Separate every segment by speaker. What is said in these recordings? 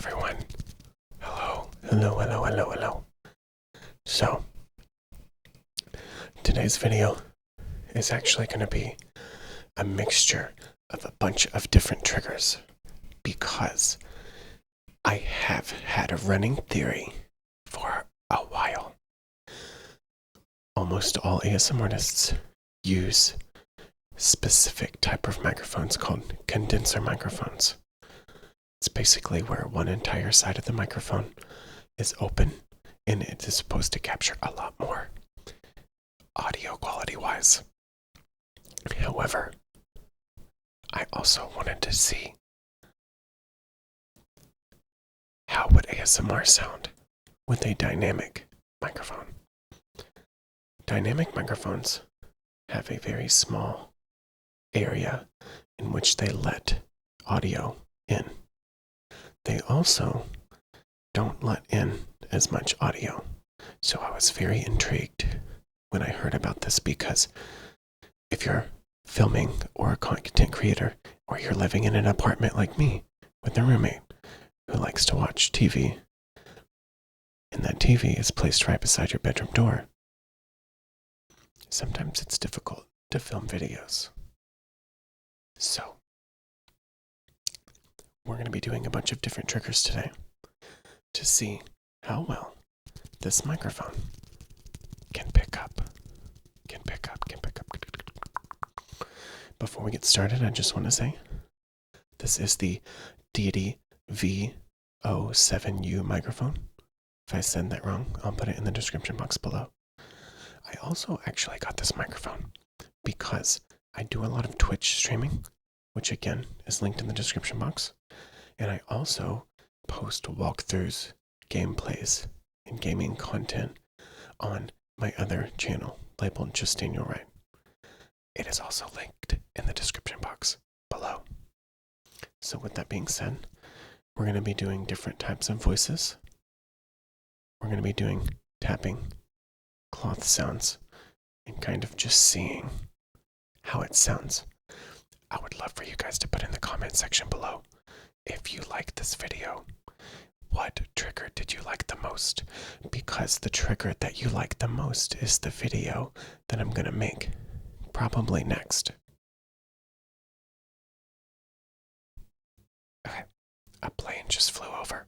Speaker 1: everyone. Hello. So, today's video is actually going to be a mixture of a bunch of different triggers because I have had a running theory for a while. Almost all ASMR artists use specific type of microphones called condenser microphones. It's basically where one entire side of the microphone is open and it is supposed to capture a lot more audio quality wise. However, I also wanted to see how would ASMR sound with a dynamic microphone. Dynamic microphones have a very small area in which they let audio in. They also don't let in as much audio. So I was very intrigued when I heard about this because if you're filming or a content creator or you're living in an apartment like me with a roommate who likes to watch TV and that TV is placed right beside your bedroom door, sometimes it's difficult to film videos. So we're going to be doing a bunch of different triggers today to see how well this microphone can pick up. Before we get started, I just want to say this is the Deity V07U microphone. If I said that wrong, I'll put it in the description box below. I also actually got this microphone because I do a lot of Twitch streaming, which again is linked in the description box. And I also post walkthroughs, gameplays, and gaming content on my other channel labeled Just Daniel Wright. It is also linked in the description box below. So with that being said, we're going to be doing different types of voices. We're going to be doing tapping, cloth sounds, and kind of just seeing how it sounds. I would love for you guys to put in the comment section below if you like this video. What trigger did you like the most? Because the trigger that you like the most is the video that I'm going to make probably next. Okay, a plane just flew over,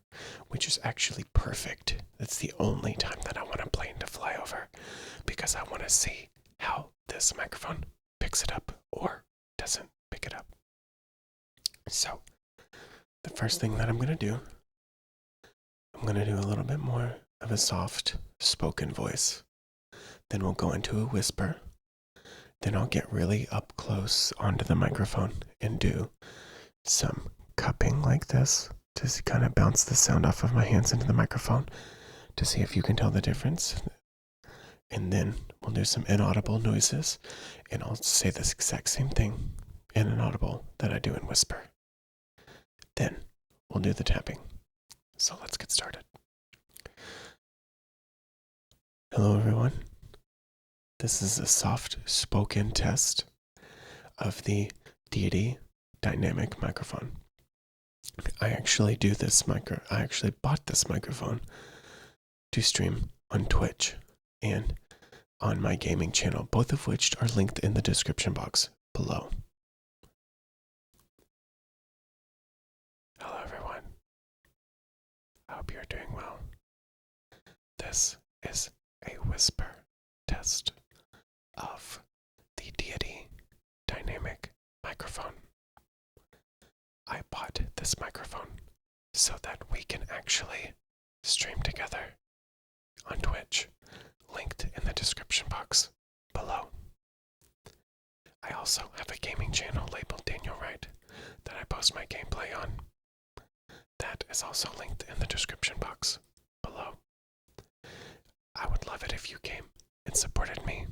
Speaker 1: which is actually perfect. That's the only time that I want a plane to fly over because I want to see how this microphone picks it up or doesn't pick it up. So, the first thing that I'm going to do, I'm going to do a little bit more of a soft spoken voice. Then we'll go into a whisper. Then I'll get really up close onto the microphone and do some cupping like this to kind of bounce the sound off of my hands into the microphone to see if you can tell the difference. And then we'll do some inaudible noises and I'll say this exact same thing in inaudible that I do in whisper. Then we'll do the tapping. So let's get started. Hello everyone. This is a soft spoken test of the Deity dynamic microphone. I actually bought this microphone to stream on Twitch and on my gaming channel, both of which are linked in the description box below. Hello everyone. I hope you're doing well. This is a whisper test of the Deity dynamic microphone. I bought this microphone so that we can actually stream together on Twitch, linked in the description box below. I also have a gaming channel labeled Daniel Wright that I post my gameplay on. That is also linked in the description box below. I would love it if you came and supported me.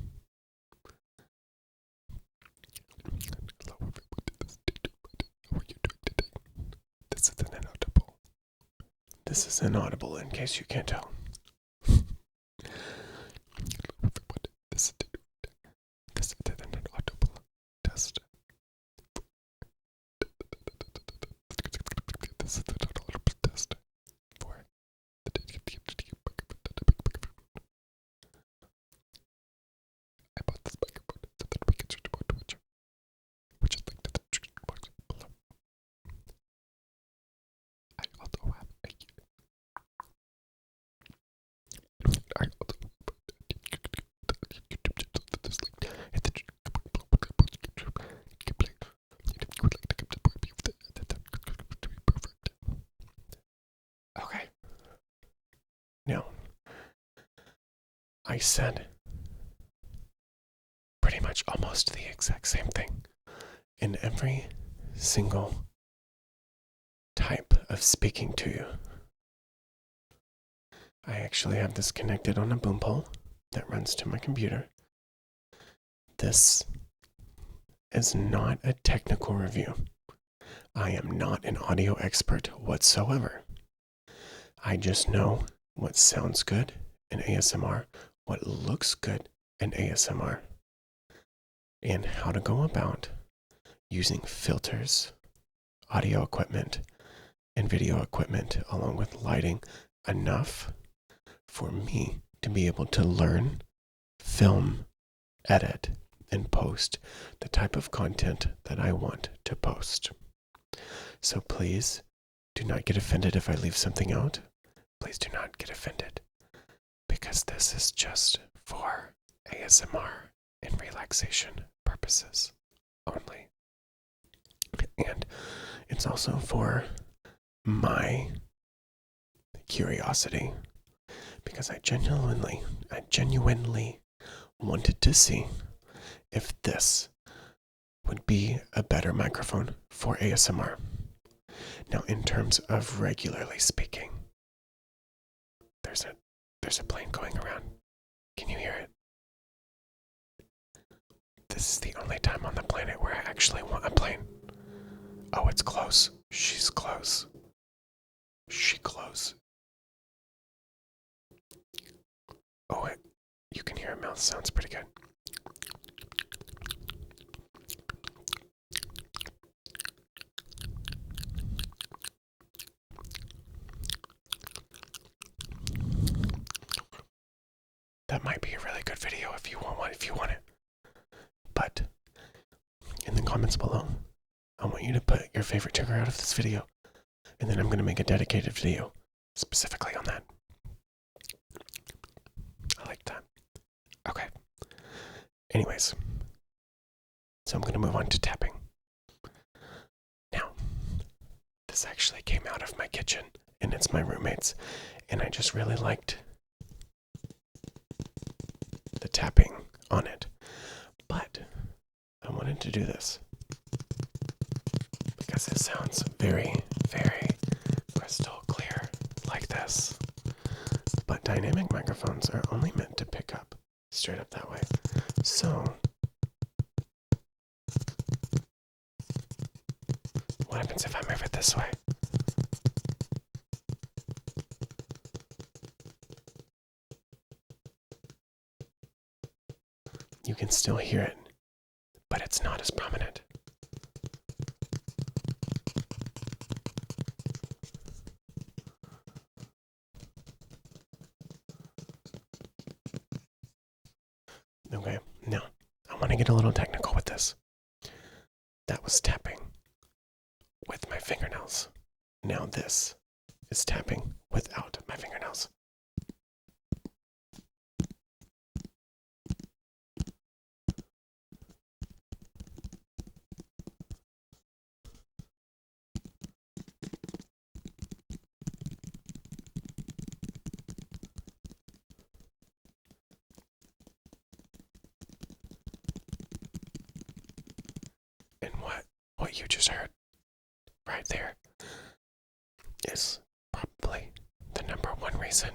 Speaker 1: Hello everyone, how are you doing today? This is inaudible. This is inaudible in case you can't tell. This is an inaudible test. This is an inaudible test. I said pretty much almost the exact same thing in every single type of speaking to you. I actually have this connected on a boom pole that runs to my computer. This is not a technical review. I am not an audio expert whatsoever. I just know what sounds good in ASMR, what looks good in ASMR, and how to go about using filters, audio equipment, and video equipment, along with lighting, enough for me to be able to learn, film, edit, and post the type of content that I want to post. So please do not get offended if I leave something out. Please do not get offended, because this is just for ASMR and relaxation purposes only. And it's also for my curiosity, because I genuinely wanted to see if this would be a better microphone for ASMR. Now, in terms of regularly speaking, there's a plane going around. Can you hear it? This is the only time on the planet where I actually want a plane. Oh, it's close. She's close. She close. Oh, you can hear her mouth sounds pretty good. That might be a really good video if you want it. But in the comments below, I want you to put your favorite trigger out of this video, and then I'm going to make a dedicated video specifically on that. I like that. Okay. Anyways, so I'm going to move on to tapping. Now, this actually came out of my kitchen, and it's my roommate's, and I just really liked the tapping on it. But I wanted to do this because it sounds very, very crystal clear like this. But dynamic microphones are only meant to pick up straight up that way. So what happens if I move it this way? You can still hear it, but it's not as prominent. Okay, now I want to get a little technical with this. That was tapping with my fingernails. Now this is tapping without my fingernails. And what you just heard right there is probably the number one reason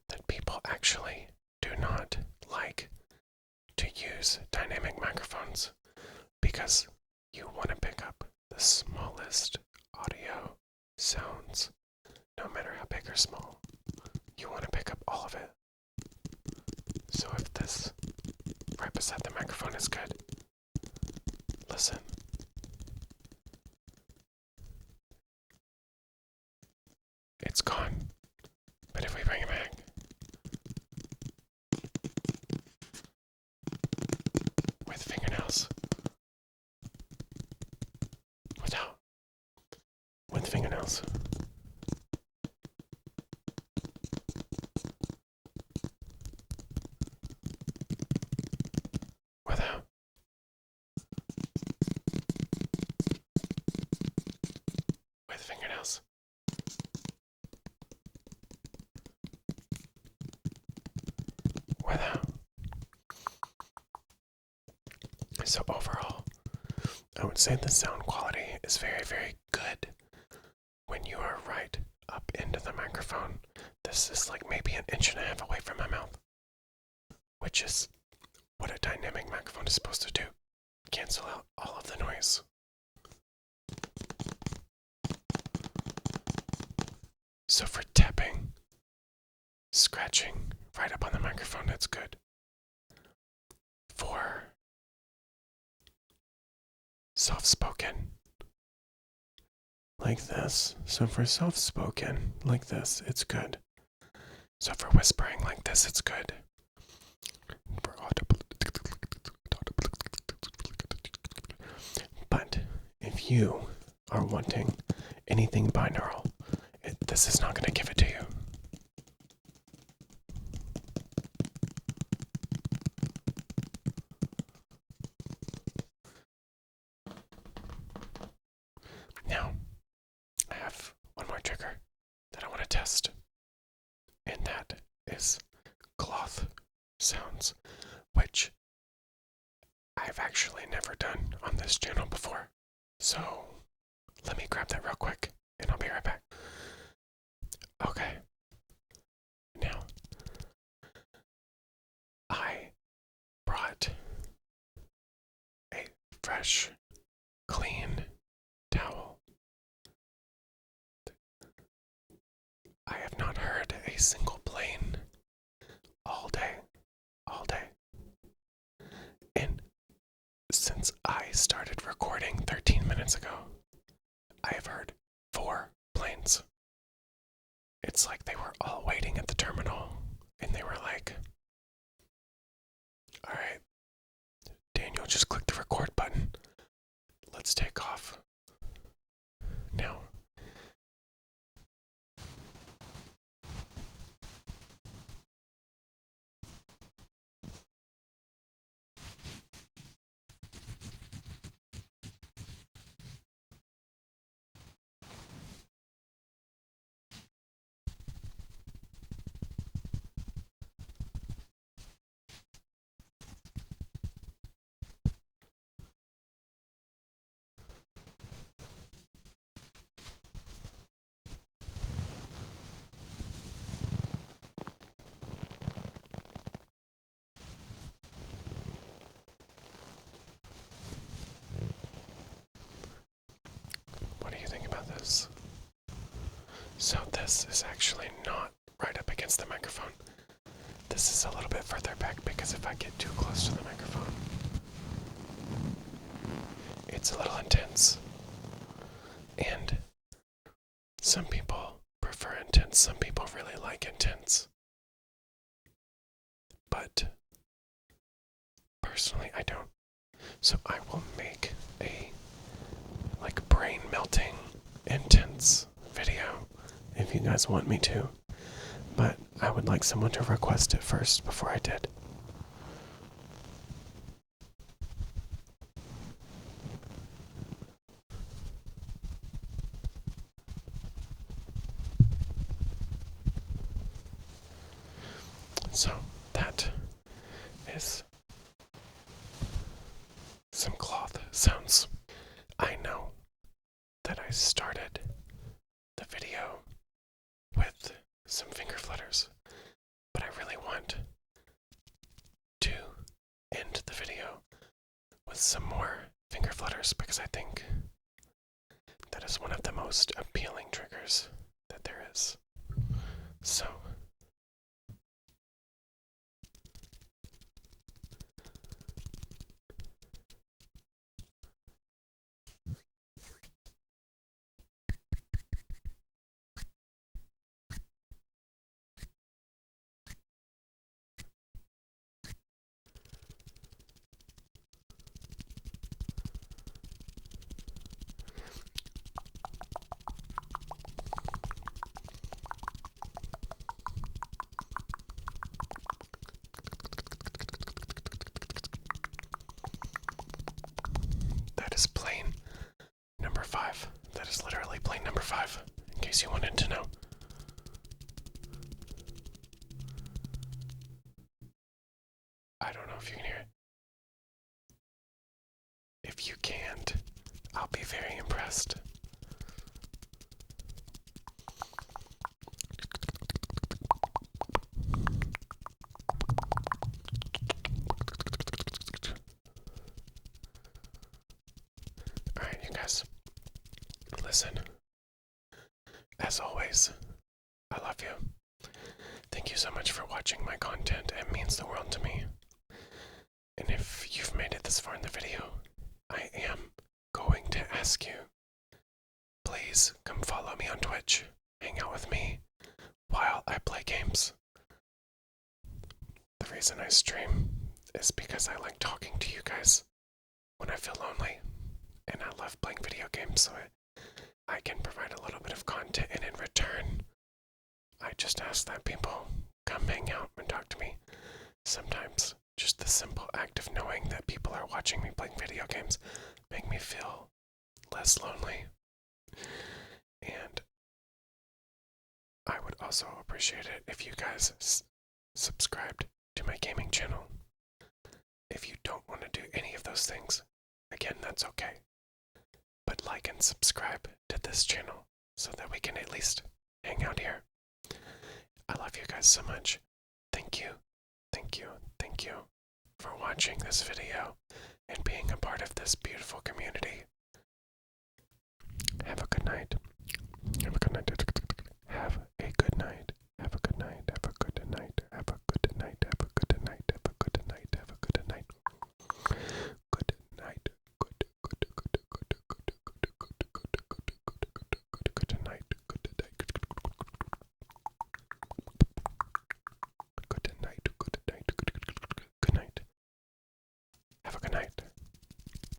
Speaker 1: that people actually do not like to use dynamic microphones, because you want to pick up the smallest audio sounds, no matter how big or small. You want to pick up all of it. So if this right beside the microphone is good, listen. It's gone. But if we bring it back, with fingernails, without, with fingernails, without, with fingernails, without. So overall, I would say the sound quality is very, very good when you are right up into the microphone. This is like maybe an inch and a half away from my mouth, which is what a dynamic microphone is supposed to do. Cancel out all of the noise. So for tapping, scratching right up on the microphone, that's good. For soft-spoken, like this. So for soft-spoken, like this, it's good. So for whispering like this, it's good. For audible. But if you are wanting anything binaural, this is not going to give it to you. Now, I have one more trigger that I want to test, and that is cloth sounds, which I've actually never done on this channel before. So, let me grab that real quick, and I'll be right back. Okay. Now, I brought a fresh, clean towel. I have not heard a single plane all day. And since I started recording 13 minutes ago, I have heard 4 planes. It's like they were all waiting at the terminal, and they were like, alright, Daniel, just click the record button. Let's take off. Now, what do you think about this? So this is actually not right up against the microphone. This is a little bit further back because if I get too close to the microphone, it's a little intense. And some people prefer intense, some people really like intense. But personally, I don't. So I will make a brain melting intense video if you guys want me to. But I would like someone to request it first before I did. So that is some cloth sounds. I know that I started the video with some finger flutters, but I really want to end the video with some more finger flutters because I think that is one of the most appealing triggers that there is. So, that is plane number 5. That is literally plane number 5, in case you wanted to know. be very impressed. Alright, you guys. Listen. As always, I love you. Thank you so much for watching my content. It means the world to me. And if you've made it this far in the video, I am going to ask you, please come follow me on Twitch. Hang out with me while I play games. The reason I stream is because I like talking to you guys when I feel lonely. And I love playing video games, so I can provide a little bit of content, and in return, I just ask that people come hang out and talk to me. Sometimes just the simple act of knowing that people are watching me playing video games make me feel less lonely. And I would also appreciate it if you guys subscribed to my gaming channel. If you don't want to do any of those things, again, that's okay. But like and subscribe to this channel so that we can at least hang out here. I love you guys so much. Thank you, thank you, thank you for watching this video and being a part of this beautiful community. Have a good night. Have a good night.